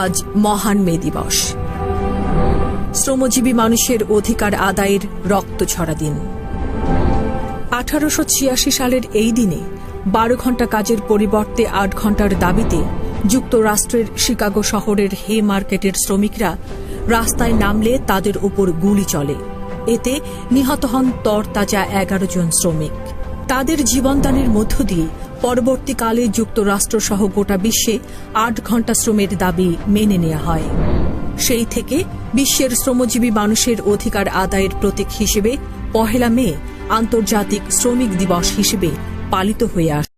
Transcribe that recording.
আজ মহান মে দিবস, শ্রমজীবী মানুষের অধিকার আদায়ের রক্ত ঝরা দিন। 1886 সালের এই দিনে 12 ঘণ্টা কাজের পরিবর্তে 8 ঘণ্টার দাবিতে যুক্তরাষ্ট্রের শিকাগো শহরের হে মার্কেটের শ্রমিকরা রাস্তায় নামলে তাদের উপর গুলি চলে। এতে নিহত হন তরতাজা 11 জন শ্রমিক। তাদের জীবনদানের মধ্য দিয়ে পরবর্তীকালে যুক্তরাষ্ট্রসহ গোটা বিশ্বে 8 ঘণ্টা শ্রমের দাবি মেনে নেওয়া হয়। সেই থেকে বিশ্বের শ্রমজীবী মানুষের অধিকার আদায়ের প্রতীক হিসেবে 1 মে আন্তর্জাতিক শ্রমিক দিবস হিসেবে পালিত হয়ে আসে।